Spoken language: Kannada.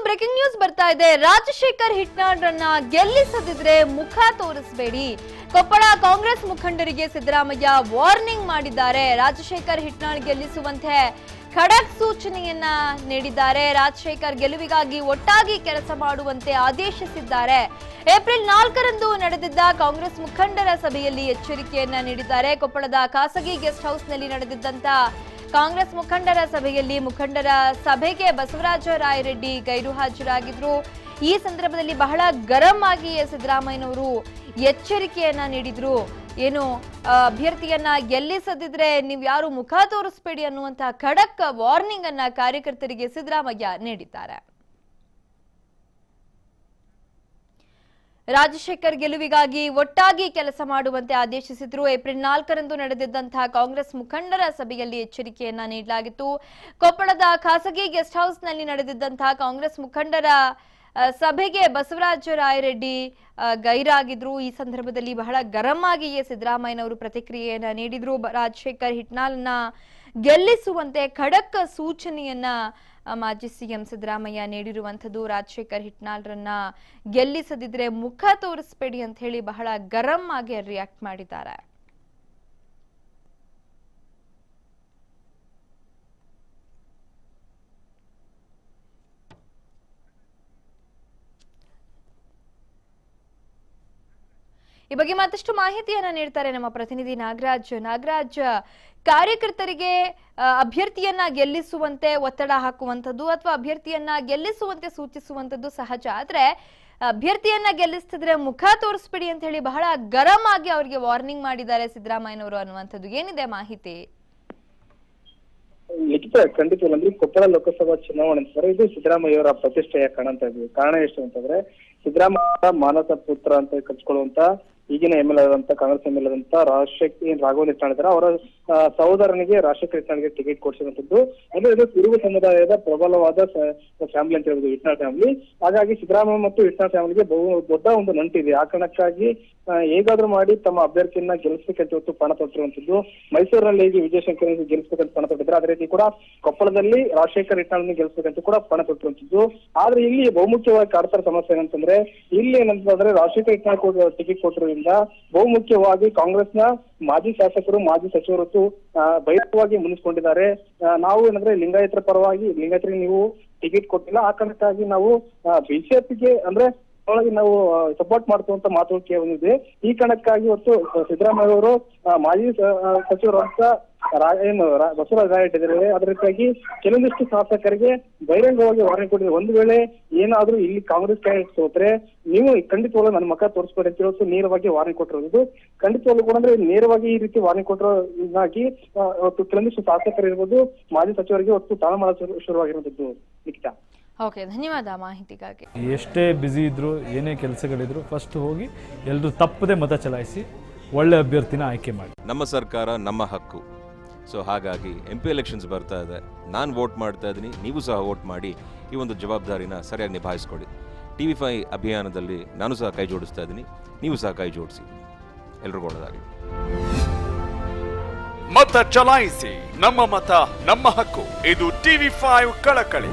ಬ್ರೇಕಿಂಗ್ ನ್ಯೂಸ್ ಬರ್ತಾ ಇದೆ. ರಾಜಶೇಖರ್ ಹಿಟ್ನಾಳ್ರನ್ನ ಗೆಲ್ಲಿಸದಿದ್ರೆ ಮುಖ ತೋರಿಸಬೇಡಿ. ಕೊಪ್ಪಳ ಕಾಂಗ್ರೆಸ್ ಮುಖಂಡರಿಗೆ ಸಿದ್ದರಾಮಯ್ಯ ವಾರ್ನಿಂಗ್ ಮಾಡಿದ್ದಾರೆ. ರಾಜಶೇಖರ್ ಹಿಟ್ನಾಳ್ ಗೆಲ್ಲಿಸುವಂತೆ ಖಡಕ್ ಸೂಚನೆಯನ್ನ ನೀಡಿದ್ದಾರೆ. ರಾಜಶೇಖರ್ ಗೆಲುವಿಗಾಗಿ ಒಟ್ಟಾಗಿ ಕೆಲಸ ಮಾಡುವಂತೆ ಆದೇಶಿಸಿದ್ದಾರೆ. ಏಪ್ರಿಲ್ 4ರಂದು ನಡೆದಿದ್ದ ಕಾಂಗ್ರೆಸ್ ಮುಖಂಡರ ಸಭೆಯಲ್ಲಿ ಎಚ್ಚರಿಕೆಯನ್ನ ನೀಡಿದ್ದಾರೆ. ಕೊಪ್ಪಳದ ಖಾಸಗಿ ಗೆಸ್ಟ್ ಹೌಸ್ನಲ್ಲಿ ನಡೆದಿದ್ದಂತ ಕಾಂಗ್ರೆಸ್ ಮುಖಂಡರ ಸಭೆಗೆ ಬಸವರಾಜ ರಾಯರೆಡ್ಡಿ ಗೈರು ಹಾಜರಾಗಿದ್ರು. ಈ ಸಂದರ್ಭದಲ್ಲಿ ಬಹಳ ಗರಂ ಆಗಿಯೇ ಸಿದ್ದರಾಮಯ್ಯನವರು ಎಚ್ಚರಿಕೆಯನ್ನ ನೀಡಿದ್ರು. ಏನು ಅಭ್ಯರ್ಥಿಯನ್ನ ಗೆಲ್ಲಿಸದಿದ್ರೆ ನೀವು ಯಾರು ಮುಖ ತೋರಿಸಬೇಡಿ ಅನ್ನುವಂತ ಖಡಕ್ ವಾರ್ನಿಂಗ್ ಅನ್ನ ಕಾರ್ಯಕರ್ತರಿಗೆ ಸಿದ್ದರಾಮಯ್ಯ ನೀಡಿದ್ದಾರೆ. ರಾಜಶೇಖರ್ ಗೆಲುವಿಗಾಗಿ ಒಟ್ಟಾಗಿ ಕೆಲಸ ಮಾಡುವಂತೆ ಆದೇಶಿಸಿದ್ರು. ಏಪ್ರಿಲ್ 4ರಂದು ನಡೆದಿದ್ದಂತಹ ಕಾಂಗ್ರೆಸ್ ಮುಖಂಡರ ಸಭೆಯಲ್ಲಿ ಎಚ್ಚರಿಕೆಯನ್ನ ನೀಡಲಾಗಿತ್ತು. ಕೊಪ್ಪಳದ ಖಾಸಗಿ ಗೆಸ್ಟ್ ಹೌಸ್ನಲ್ಲಿ ನಡೆದಿದ್ದಂತಹ ಕಾಂಗ್ರೆಸ್ ಮುಖಂಡರ ಸಭೆಗೆ ಬಸವರಾಜ ರಾಯರೆಡ್ಡಿ ಗೈರಾಗಿದ್ರು. ಈ ಸಂದರ್ಭದಲ್ಲಿ ಬಹಳ ಗರಂ ಆಗಿಯೇ ಸಿದ್ದರಾಮಯ್ಯನವರು ಪ್ರತಿಕ್ರಿಯೆಯನ್ನ ನೀಡಿದ್ರು. ರಾಜಶೇಖರ್ ಹಿಟ್ನಾಳ್ನ ಗೆಲ್ಲಿಸುವಂತೆ ಖಡಕ್ ಸೂಚನೆಯನ್ನ ಮಾಜಿ ಸಿಎಂ ಸಿದ್ದರಾಮಯ್ಯ ನೀಡಿರುವಂಥದ್ದು. ರಾಜಶೇಖರ್ ಹಿಟ್ನಾಳ್ರನ್ನ ಗೆಲ್ಲಿಸದಿದ್ರೆ ಮುಖ ತೋರಿಸಬೇಡಿ ಅಂತ ಹೇಳಿ ಬಹಳ ಗರಂ ಆಗಿ ರಿಯಾಕ್ಟ್ ಮಾಡಿದ್ದಾರೆ. ಈ ಬಗ್ಗೆ ಮತ್ತಷ್ಟು ಮಾಹಿತಿಯನ್ನ ನೀಡ್ತಾರೆ ನಮ್ಮ ಪ್ರತಿನಿಧಿ ನಾಗರಾಜ್. ಕಾರ್ಯಕರ್ತರಿಗೆ ಅಭ್ಯರ್ಥಿಯನ್ನ ಗೆಲ್ಲಿಸುವಂತೆ ಒತ್ತಡ ಹಾಕುವಂಥದ್ದು ಅಥವಾ ಅಭ್ಯರ್ಥಿಯನ್ನ ಗೆಲ್ಲಿಸುವಂತೆ ಸೂಚಿಸುವಂಥದ್ದು ಸಹಜ. ಆದ್ರೆ ಅಭ್ಯರ್ಥಿಯನ್ನ ಗೆಲ್ಲಿಸ್ತಿದ್ರೆ ಮುಖ ತೋರಿಸ್ಬಿಡಿ ಅಂತ ಹೇಳಿ ಬಹಳ ಗರಂ ಆಗಿ ಅವರಿಗೆ ವಾರ್ನಿಂಗ್ ಮಾಡಿದ್ದಾರೆ ಸಿದ್ದರಾಮಯ್ಯನವರು ಅನ್ನುವಂಥದ್ದು ಏನಿದೆ ಮಾಹಿತಿ? ಖಂಡಿತವಾಗಿ ಕೊಪ್ಪಳ ಲೋಕಸಭಾ ಚುನಾವಣೆ ಸರ್, ಇದು ಸಿದ್ದರಾಮಯ್ಯ ಅವರ ಪ್ರತಿಷ್ಠೆಯ ಕಾರಣ ಎಷ್ಟು ಅಂತಂದ್ರೆ, ಸಿದ್ದರಾಮಯ್ಯ ಮಾನಸ ಪುತ್ರ ಅಂತ ಕರ್ಸ್ಕೊಳ್ಳುವಂತ ಈಗಿನ MLA ಆದಂತ ಕಾಂಗ್ರೆಸ್ MLA ಆದಂತ ರಾಘವೇಂದ್ರ ಹಿಟ್ನಾಳ್ ಇದ್ದಾರೆ. ಅವರ ಸಹೋದರನಿಗೆ ರಾಜಶೇಖರ್ ಹಿಟ್ನಾಳ್ಗೆ ಟಿಕೆಟ್ ಕೊಡಿಸಿರುವಂತದ್ದು. ಅಂದ್ರೆ ಇದು ಕುರುಬ ಸಮುದಾಯದ ಪ್ರಬಲವಾದ ಫ್ಯಾಮಿಲಿ ಅಂತ ಹೇಳ್ಬೋದು, ಹಿಟ್ನಾಳ್ ಫ್ಯಾಮಿಲಿ. ಹಾಗಾಗಿ ಸಿದ್ದರಾಮಯ್ಯ ಮತ್ತು ಹಿಟ್ನಾಳ್ ಫ್ಯಾಮಿಲಿಗೆ ದೊಡ್ಡ ಒಂದು ನಂಟಿದೆ. ಆ ಕಾರಣಕ್ಕಾಗಿ ಹೇಗಾದ್ರೂ ಮಾಡಿ ತಮ್ಮ ಅಭ್ಯರ್ಥಿಯನ್ನ ಗೆಲ್ಲಿಸಬೇಕಂತ ಇವತ್ತು ಪಣ ತೊಟ್ಟಿರುವಂತದ್ದು. ಮೈಸೂರಿನಲ್ಲಿ ಹೇಗೆ ವಿಜಯಶಂಕರ್ ಗೆಲ್ಲಿಸಬೇಕಂತ ಪಣ ತೊಟ್ಟಿದ್ರೆ, ಅದೇ ರೀತಿ ಕೂಡ ಕೊಪ್ಪಳದಲ್ಲಿ ರಾಜಶೇಖರ್ ಹಿಟ್ನಾಳ್ನ ಗೆಲ್ಲಿಸಬೇಕಂತ ಕೂಡ ಪಣ ತೊಟ್ಟಿರುವಂತದ್ದು. ಆದ್ರೆ ಇಲ್ಲಿ ಬಹುಮುಖ್ಯವಾಗಿ ಕಾಡ್ತಾರ ಸಮಸ್ಯೆ ಏನಂತಂದ್ರೆ, ಇಲ್ಲಿ ಏನಂತಂದ್ರೆ ರಾಜಶೇಖರ್ ಹಿಟ್ನಾಳ್ ಟಿಕೆಟ್ ಕೊಟ್ಟಿರೋದ್ರಿಂದ ಬಹುಮುಖ್ಯವಾಗಿ ಕಾಂಗ್ರೆಸ್ನ ಮಾಜಿ ಶಾಸಕರು, ಮಾಜಿ ಸಚಿವರು ಬಹಿರಂಗವಾಗಿ ಮುನಿಸ್ಕೊಂಡಿದ್ದಾರೆ. ನಾವು ಏನಂದ್ರೆ ಲಿಂಗಾಯತರ ಪರವಾಗಿ, ಲಿಂಗಾಯತರಿಗೆ ನೀವು ಟಿಕೆಟ್ ಕೊಟ್ಟಿಲ್ಲ, ಆ ಕಾರಣಕ್ಕಾಗಿ ನಾವು ಬಿಜೆಪಿಗೆ ಅಂದ್ರೆ ನಾವು ಸಪೋರ್ಟ್ ಮಾಡ್ತುವಂತ ಮಾತುಕತೆ ಬಂದಿದೆ. ಈ ಕಾರಣಕ್ಕಾಗಿ ಇವತ್ತು ಸಿದ್ದರಾಮಯ್ಯ ಅವರು ಮಾಜಿ ಸಚಿವರಂತ ಬಸವರಾಜ ರಾಯರೆಡ್ಡಿ ಇದ್ದಾರೆ. ಅದ್ರ ರೀತಿಯಾಗಿ ಕೆಲವೊಂದಿಷ್ಟು ಶಾಸಕರಿಗೆ ಬಹಿರಂಗವಾಗಿ ವಾರ್ನಿಂಗ್ ಕೊಟ್ಟಿದ್ದಾರೆ. ಒಂದು ವೇಳೆ ಏನಾದ್ರೂ ಇಲ್ಲಿ ಕಾಂಗ್ರೆಸ್ ಕ್ಯಾಂಡಿಡೇಟ್ ಸೋತ್ರೆ ನೀವು ಖಂಡಿತವಾಗ್ಲೂ ನನ್ನ ಮುಖ ತೋರಿಸ್ಬೇಡಿ ಅಂತ ಹೇಳಿ ನೇರವಾಗಿ ವಾರ್ನಿಂಗ್ ಕೊಟ್ಟಿರೋದು. ಖಂಡಿತವಾಗ್ಲೂ ಕೂಡ ಅಂದ್ರೆ ನೇರವಾಗಿ ಈ ರೀತಿ ವಾರ್ನಿಂಗ್ ಕೊಟ್ಟಿರೋದಾಗಿ ಕೆಲವೊಂದಿಷ್ಟು ಶಾಸಕರು ಇರ್ಬೋದು, ಮಾಜಿ ಸಚಿವರಿಗೆ ಹೊತ್ತು ತಾಳ ಮಾಡಲು ಶುರುವಾಗಿರುವಂತದ್ದು. ನಿಖಿತಾ, ಓಕೆ, ಧನ್ಯವಾದ ಮಾಹಿತಿಗಾಗಿ. ಎಷ್ಟೇ ಬ್ಯುಸಿ ಇದ್ರು, ಏನೇ ಕೆಲಸಗಳಿದ್ರು, ಫಸ್ಟ್ ಹೋಗಿ ಎಲ್ಲರೂ ತಪ್ಪದೆ ಮತ ಚಲಾಯಿಸಿ ಒಳ್ಳೆ ಅಭ್ಯರ್ಥಿನ ಆಯ್ಕೆ ಮಾಡಿ. ನಮ್ಮ ಸರ್ಕಾರ ನಮ್ಮ ಹಕ್ಕು. ಸೊ ಹಾಗಾಗಿ MP ಎಲೆಕ್ಷನ್ಸ್ ಬರ್ತಾ ಇದೆ, ನಾನು ವೋಟ್ ಮಾಡ್ತಾ ಇದ್ದೀನಿ, ನೀವು ಸಹ ವೋಟ್ ಮಾಡಿ ಈ ಒಂದು ಜವಾಬ್ದಾರಿನ ಸರಿಯಾಗಿ ನಿಭಾಯಿಸ್ಕೊಡಿ. TV5 ಅಭಿಯಾನದಲ್ಲಿ ನಾನು ಸಹ ಕೈ ಜೋಡಿಸ್ತಾ ಇದ್ದೀನಿ, ನೀವು ಸಹ ಕೈ ಜೋಡಿಸಿ. ಎಲ್ರಿಗೂ ಒಳ್ಳೆಯದಾಗಲಿ. ಮತ ಚಲಾಯಿಸಿ, ನಮ್ಮ ಮತ ನಮ್ಮ ಹಕ್ಕು. ಇದು TV5 ಕಳಕಳಿ.